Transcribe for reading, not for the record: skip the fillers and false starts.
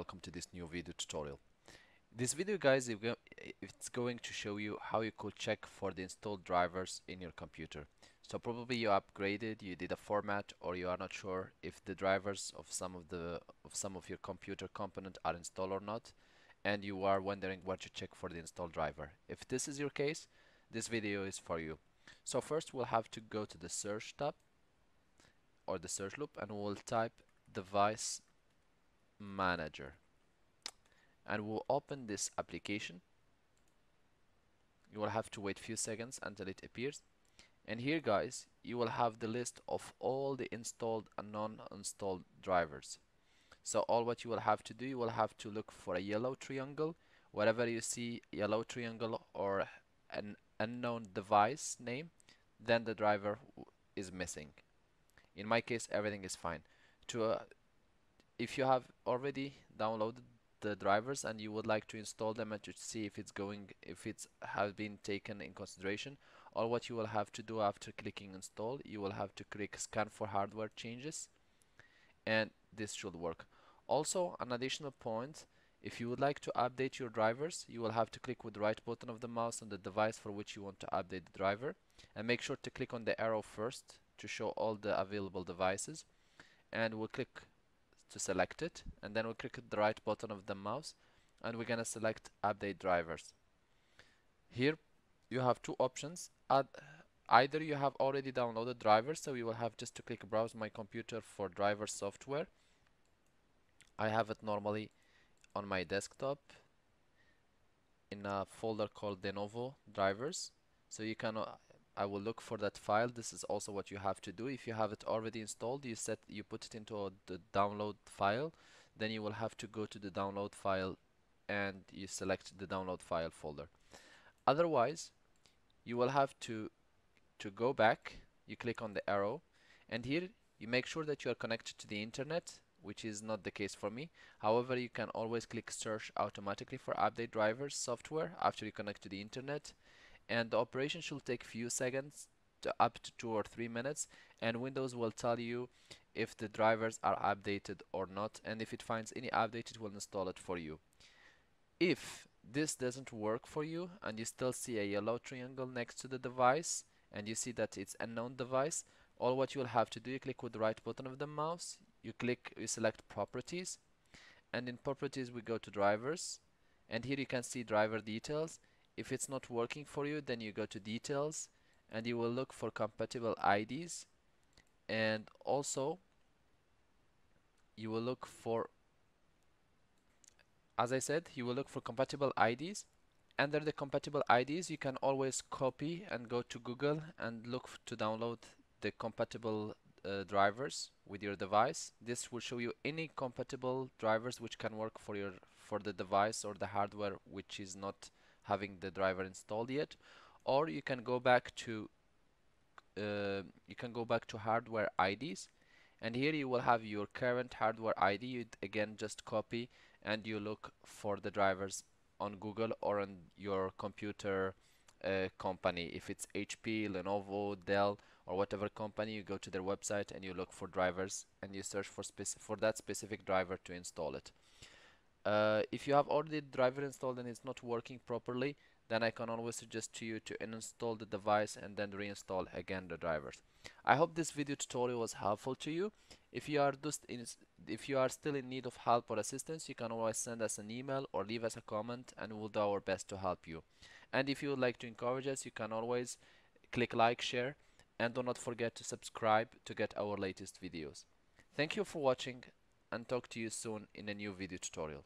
welcome to this new video tutorial. This video guys it's going to show you how you could check for the installed drivers in your computer. So probably you upgraded, you did a format, or you are not sure if the drivers of some of your computer component are installed or not, and you are wondering where to check for the installed driver. If this is your case, this video is for you. So first we'll have to go to the search tab or the search loop, and we'll type device manager, and we'll open this application. You will have to wait few seconds until it appears, and here guys you will have the list of all the installed and non-installed drivers. So all what you will have to do, you will have to look for a yellow triangle. Wherever you see yellow triangle or an unknown device name, then the driver is missing. In my case everything is fine. To If you have already downloaded the drivers and you would like to install them and to see if it's has been taken in consideration, all what you will have to do after clicking install, you will have to click scan for hardware changes, and this should work. Also, an additional point, if you would like to update your drivers, you will have to click with the right button of the mouse on the device for which you want to update the driver, and make sure to click on the arrow first to show all the available devices, and we'll click to select it, and then we'll click the right button of the mouse, and we're gonna select update drivers. Here you have two options. Either you have already downloaded drivers, so you will have just to click browse my computer for driver software. I have it normally on my desktop in a folder called Lenovo drivers, so I will look for that file. This is also what you have to do. If you have it already installed, you put it into the download file, then you will have to go to the download file and you select the download file folder. Otherwise, you will have to go back. You click on the arrow, and here you make sure that you are connected to the internet, which is not the case for me. However, you can always click search automatically for update drivers software after you connect to the internet, and the operation should take few seconds to up to 2 or 3 minutes, and Windows will tell you if the drivers are updated or not, and if it finds any update it will install it for you. If this doesn't work for you and you still see a yellow triangle next to the device and you see that it's unknown device, all what you'll have to do, you click with the right button of the mouse, you select properties, and in properties we go to drivers, and here you can see driver details. If it's not working for you, then you go to details and you will look for compatible IDs, and also you will look for, as I said, you will look for compatible IDs. Under the compatible IDs you can always copy and go to Google and look to download the compatible drivers with your device. This will show you any compatible drivers which can work for the device or the hardware which is not having the driver installed yet. Or you can go back to hardware IDs, and here you will have your current hardware ID. You again just copy and you look for the drivers on Google or on your computer company. If it's HP, Lenovo, Dell, or whatever company, you go to their website and you look for drivers and you search for that specific driver to install it. If you have already the driver installed and it's not working properly, then I can always suggest to you to uninstall the device and then reinstall again the drivers. I hope this video tutorial was helpful to you. If you are still in need of help or assistance, you can always send us an email or leave us a comment and we'll do our best to help you. And if you would like to encourage us, you can always click like, share, and do not forget to subscribe to get our latest videos. Thank you for watching, and talk to you soon in a new video tutorial.